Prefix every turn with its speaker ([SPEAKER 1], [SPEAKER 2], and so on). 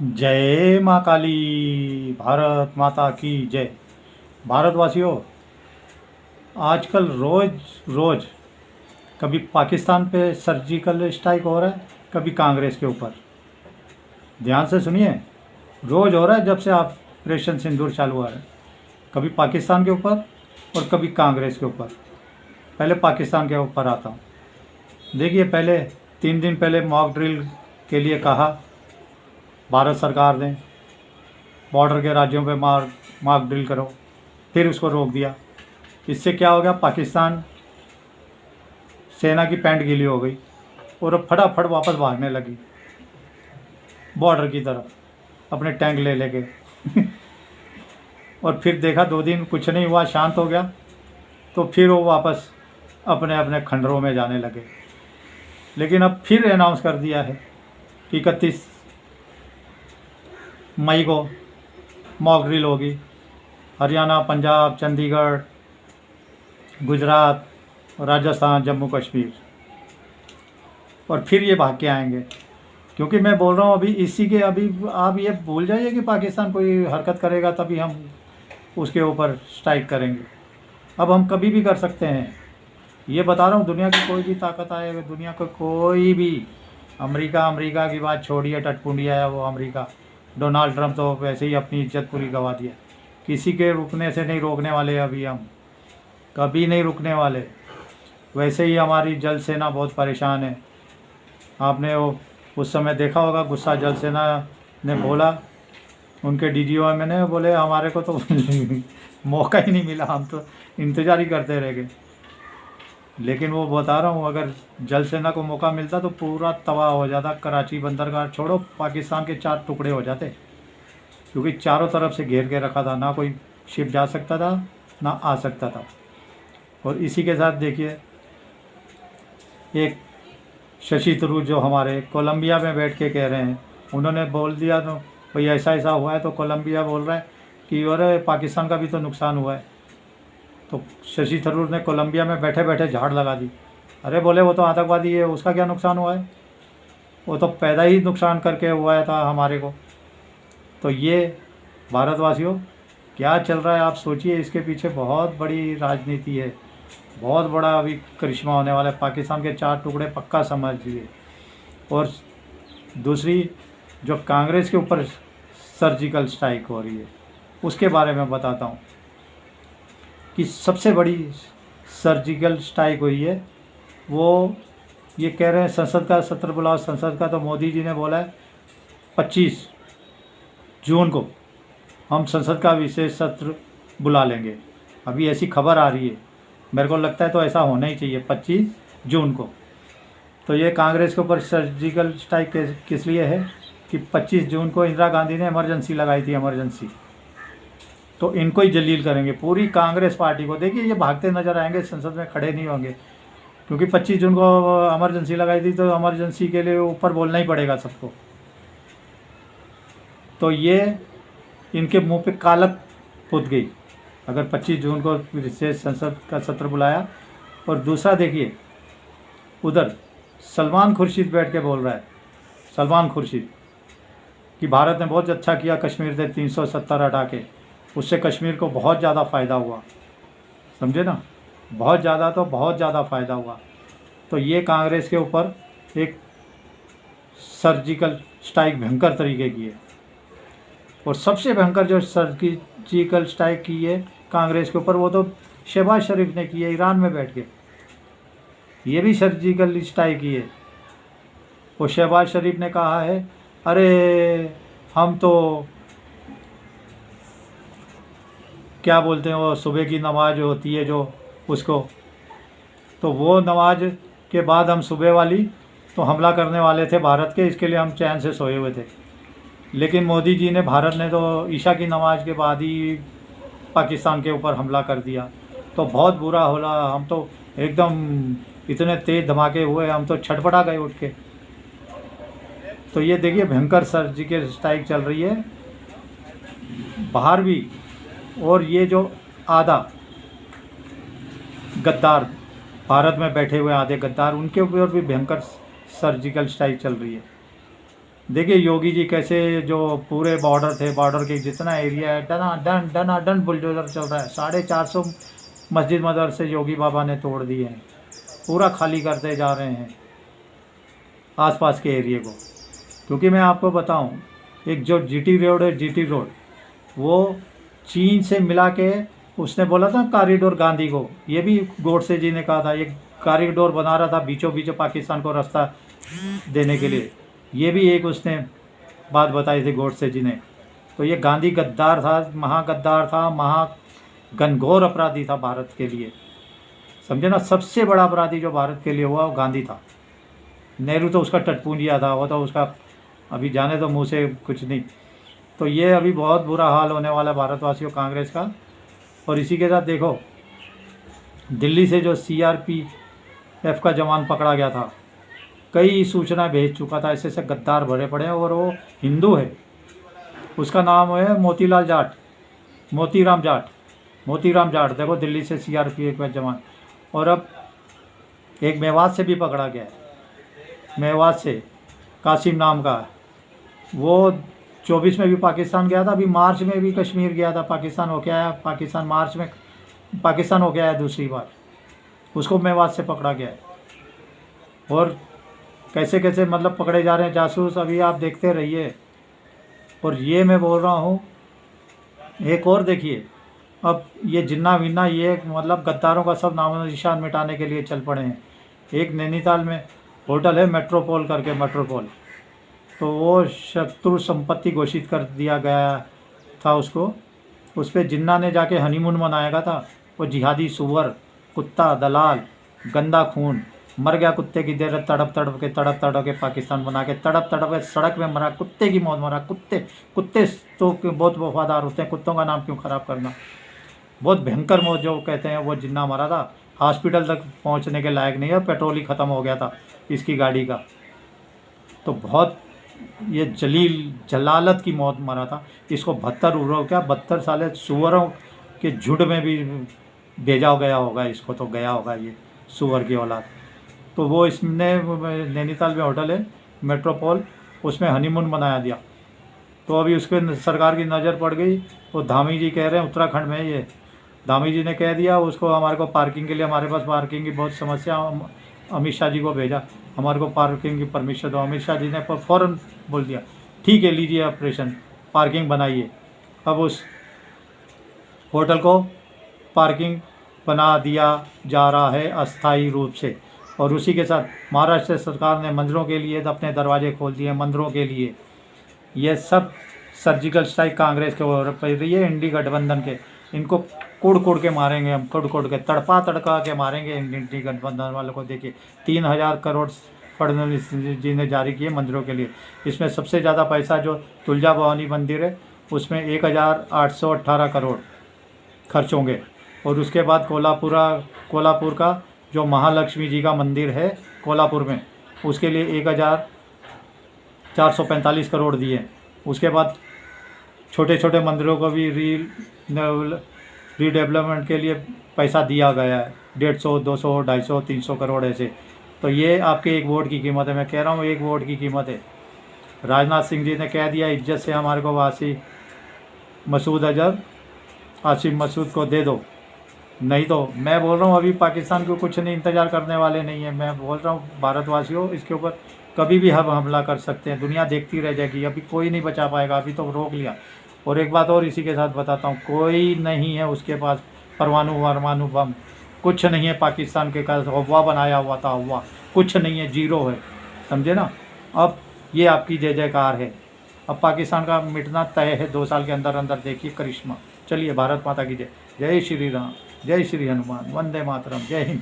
[SPEAKER 1] जय माँ काली। भारत माता की जय। भारतवासियों, आजकल रोज रोज कभी पाकिस्तान पे सर्जिकल स्ट्राइक हो रहा है, कभी कांग्रेस के ऊपर। ध्यान से सुनिए, रोज हो रहा है जब से ऑपरेशन सिंदूर चालू हुआ है। कभी पाकिस्तान के ऊपर और कभी कांग्रेस के ऊपर। पहले पाकिस्तान के ऊपर आता हूँ। देखिए, पहले 3 दिन पहले मॉक ड्रिल के लिए कहा भारत सरकार ने, बॉर्डर के राज्यों पे मॉक ड्रिल करो, फिर उसको रोक दिया। इससे क्या हो गया, पाकिस्तान सेना की पैंट गीली हो गई और अब फटाफट वापस भागने लगी बॉर्डर की तरफ अपने टैंक ले लेके और फिर देखा 2 दिन कुछ नहीं हुआ, शांत हो गया, तो फिर वो वापस अपने अपने खंडरों में जाने लगे। लेकिन अब फिर अनाउंस कर दिया है कि 31 मई को मॉक ड्रिल होगी। हरियाणा, पंजाब, चंडीगढ़, गुजरात, राजस्थान, जम्मू कश्मीर, और फिर ये भाग के आएंगे। क्योंकि मैं बोल रहा हूँ अभी इसी के, अभी आप ये भूल जाइए कि पाकिस्तान कोई हरकत करेगा तभी हम उसके ऊपर स्ट्राइक करेंगे। अब हम कभी भी कर सकते हैं, ये बता रहा हूँ। दुनिया की कोई भी ताकत आए, दुनिया का कोई भी, अमेरिका की बात छोड़िए, टटपुंडिया है वो अमेरिका। डोनाल्ड ट्रंप तो वैसे ही अपनी इज्जत पूरी गंवा दिया। किसी के रुकने से नहीं रोकने वाले, अभी हम कभी नहीं रुकने वाले। वैसे ही हमारी जल सेना बहुत परेशान है। आपने वो उस समय देखा होगा, गुस्सा जल सेना ने बोला, उनके DGOM ने बोले हमारे को तो मौका ही नहीं मिला, हम तो इंतज़ार ही करते रह गए। लेकिन वो बता रहा हूँ, अगर जल सेना को मौका मिलता तो पूरा तबाह हो जाता। कराची बंदरगाह छोड़ो, पाकिस्तान के 4 टुकड़े हो जाते, क्योंकि चारों तरफ से घेर के रखा था, ना कोई शिप जा सकता था ना आ सकता था। और इसी के साथ देखिए, एक शशि थरूर जो हमारे कोलंबिया में बैठ के कह रहे हैं, उन्होंने बोल दिया तो भाई ऐसा ऐसा हुआ है, तो कोलंबिया बोल रहा है कि अरे पाकिस्तान का भी तो नुकसान हुआ है। तो शशि थरूर ने कोलंबिया में बैठे बैठे झाड़ लगा दी। अरे बोले वो तो आतंकवादी है, उसका क्या नुकसान हुआ है, वो तो पैदा ही नुकसान करके हुआ था हमारे को। तो ये भारतवासियों, क्या चल रहा है आप सोचिए। इसके पीछे बहुत बड़ी राजनीति है, बहुत बड़ा अभी करिश्मा होने वाला है। पाकिस्तान के 4 टुकड़े पक्का समझिए। और दूसरी, जो कांग्रेस के ऊपर सर्जिकल स्ट्राइक हो रही है, उसके बारे में बताता हूँ कि सबसे बड़ी सर्जिकल स्ट्राइक हुई है। वो ये कह रहे हैं संसद का सत्र बुलाओ। संसद का तो मोदी जी ने बोला है 25 जून को हम संसद का विशेष सत्र बुला लेंगे। अभी ऐसी खबर आ रही है, मेरे को लगता है तो ऐसा होना ही चाहिए 25 जून को। तो ये कांग्रेस के ऊपर सर्जिकल स्ट्राइक किस लिए है कि 25 जून को इंदिरा गांधी ने इमरजेंसी लगाई थी, इमरजेंसी। तो इनको ही जलील करेंगे, पूरी कांग्रेस पार्टी को। देखिए, ये भागते नजर आएंगे, संसद में खड़े नहीं होंगे, क्योंकि 25 जून को इमरजेंसी लगाई थी, तो इमरजेंसी के लिए ऊपर बोलना ही पड़ेगा सबको। तो ये इनके मुंह पे कालक पुत गई अगर 25 जून को विशेष संसद का सत्र बुलाया। और दूसरा देखिए, उधर सलमान खुर्शीद बैठ के बोल रहा है, सलमान खुर्शीद, कि भारत ने बहुत अच्छा किया कश्मीर से 370 हटा के, उससे कश्मीर को बहुत ज़्यादा फ़ायदा हुआ। समझे ना, बहुत ज़्यादा, तो बहुत ज़्यादा फ़ायदा हुआ। तो ये कांग्रेस के ऊपर एक सर्जिकल स्ट्राइक भयंकर तरीके की है। और सबसे भयंकर जो सर्जिकल स्ट्राइक की है कांग्रेस के ऊपर, वो तो शहबाज शरीफ ने की है, ईरान में बैठ के। ये भी सर्जिकल स्ट्राइक की है। वो शहबाज शरीफ ने कहा है, अरे हम तो क्या बोलते हैं, वो सुबह की नमाज होती है जो, उसको, तो वो नमाज के बाद हम सुबह वाली तो हमला करने वाले थे भारत के, इसके लिए हम चैन से सोए हुए थे। लेकिन मोदी जी ने, भारत ने तो ईशा की नमाज के बाद ही पाकिस्तान के ऊपर हमला कर दिया। तो बहुत बुरा होला, हम तो एकदम इतने तेज़ धमाके हुए, हम तो छटपटा गए उठ के। तो ये देखिए, भयंकर सर्जिकल स्ट्राइक चल रही है बाहर भी। और ये जो आधा गद्दार भारत में बैठे हुए आधे गद्दार, उनके ऊपर भी भयंकर सर्जिकल स्ट्राइक चल रही है। देखिए योगी जी कैसे जो पूरे बॉर्डर थे, बॉर्डर के जितना एरिया है डना डन बुलडोजर चल रहा है। 450 मस्जिद मदरसे योगी बाबा ने तोड़ दिए हैं, पूरा खाली करते जा रहे हैं आसपास के एरिए को। क्योंकि मैं आपको बताऊं, एक जो जीटी रोड है, जीटी रोड वो चीन से मिला के, उसने बोला था कॉरिडोर गांधी को, ये भी गोडसे जी ने कहा था, ये कॉरिडोर बना रहा था बीचों बीच पाकिस्तान को रास्ता देने के लिए, ये भी एक उसने बात बताई थी गोडसे जी ने। तो ये गांधी गद्दार था, महागद्दार था, महाघनघोर अपराधी था भारत के लिए, समझे ना। सबसे बड़ा अपराधी जो भारत के लिए हुआ वो गांधी था। नेहरू तो उसका टटपूंजिया था, वो तो उसका अभी जाने तो मुँह से कुछ नहीं। तो ये अभी बहुत बुरा हाल होने वाला है भारतवासियों कांग्रेस का। और इसी के साथ देखो, दिल्ली से जो CRPF का जवान पकड़ा गया था, कई सूचना भेज चुका था, ऐसे ऐसे गद्दार भरे पड़े हैं, और वो हिंदू है। उसका नाम है मोतीराम जाट। देखो दिल्ली से CRPF का जवान। और अब एक मेवात से भी पकड़ा गया है, मेवात से कासिम नाम का, वो 24 में भी पाकिस्तान गया था, अभी मार्च में भी कश्मीर गया था, पाकिस्तान हो के आया। मार्च में पाकिस्तान हो के आया दूसरी बार, उसको मेवात से पकड़ा गया है। और कैसे कैसे मतलब पकड़े जा रहे हैं जासूस, अभी आप देखते रहिए। और ये मैं बोल रहा हूँ, एक और देखिए, अब ये जिन्ना विन्ना ये मतलब गद्दारों का सब नामो निशान मिटाने के लिए चल पड़े हैं। एक नैनीताल में होटल है मेट्रोपोल करके, मेट्रोपोल, तो वो शत्रु संपत्ति घोषित कर दिया गया था उसको। उस पर जिन्ना ने जाके हनीमून मनाएगा था। वो जिहादी सुअर, कुत्ता, दलाल, गंदा खून, मर गया कुत्ते की देर, तड़प तड़प के पाकिस्तान बना के, तड़प के सड़क में मरा, कुत्ते की मौत मरा। कुत्ते तो बहुत वफादार होते हैं, कुत्तों का नाम क्यों ख़राब करना। बहुत भयंकर मौत जो कहते हैं वो जिन्ना मरा था, हॉस्पिटल तक पहुंचने के लायक नहीं है, पेट्रोल ही ख़त्म हो गया था इसकी गाड़ी का। तो बहुत ये जलालत की मौत मरा था। इसको 72 उर्व क्या 72 साले सुअरों के झुंड में भी भेजा गया होगा, इसको तो गया होगा ये सुअर की औलाद। तो वो इसने नैनीताल में होटल है मेट्रोपोल, उसमें हनीमून मनाया दिया। तो अभी उसके सरकार की नज़र पड़ गई। वो धामी जी कह रहे हैं, उत्तराखंड में ये धामी जी ने कह दिया उसको, हमारे को पार्किंग के लिए, हमारे पास पार्किंग की बहुत समस्या, अमित शाह जी को भेजा, हमारे को पार्किंग की परमिशन दो। अमित शाह जी ने फ़ौरन बोल दिया ठीक है लीजिए ऑपरेशन, पार्किंग बनाइए। अब उस होटल को पार्किंग बना दिया जा रहा है अस्थायी रूप से। और उसी के साथ महाराष्ट्र सरकार ने मंदिरों के लिए अपने दरवाजे खोल दिए, मंदिरों के लिए। ये सब सर्जिकल स्ट्राइक कांग्रेस के ओर पड़ रही है, इंडी गठबंधन के। इनको कोड़ के मारेंगे हम, कोड़ के तड़का के मारेंगे इंडी गठबंधन वालों को। देखिए 3000 करोड़ फडणवीस जी ने जारी किए मंदिरों के लिए। इसमें सबसे ज़्यादा पैसा जो तुलजा भवानी मंदिर है उसमें 1818 करोड़ खर्च होंगे। और उसके बाद कोल्हापुर का जो महालक्ष्मी जी का मंदिर है कोल्हापुर में, उसके लिए 1445 करोड़ दिए। उसके बाद छोटे छोटे मंदिरों को भी रीडेवलपमेंट के लिए पैसा दिया गया है, 150, 200, 250, 300 करोड़ ऐसे। तो ये आपके एक वोट की कीमत है, मैं कह रहा हूँ एक वोट की कीमत है। राजनाथ सिंह जी ने कह दिया इज्जत से हमारे को आसिम मसूद को दे दो, नहीं तो मैं बोल रहा हूँ अभी पाकिस्तान को कुछ नहीं, इंतज़ार करने वाले नहीं है। मैं बोल रहा हूँ भारतवासियों, इसके ऊपर कभी भी हम हमला कर सकते हैं, दुनिया देखती रह जाएगी, अभी कोई नहीं बचा पाएगा, अभी तो रोक लिया। और एक बात और इसी के साथ बताता हूँ, कोई नहीं है उसके पास परमाणु बम, कुछ नहीं है पाकिस्तान के पास। हवा बनाया हुआ था, हवा कुछ नहीं है, जीरो है, समझे ना। अब ये आपकी जय जयकार है, अब पाकिस्तान का मिटना तय है 2 साल के अंदर अंदर, देखिए करिश्मा। चलिए भारत माता की जय। जय श्री राम, जय श्री हनुमान, वंदे मातरम, जय हिंद।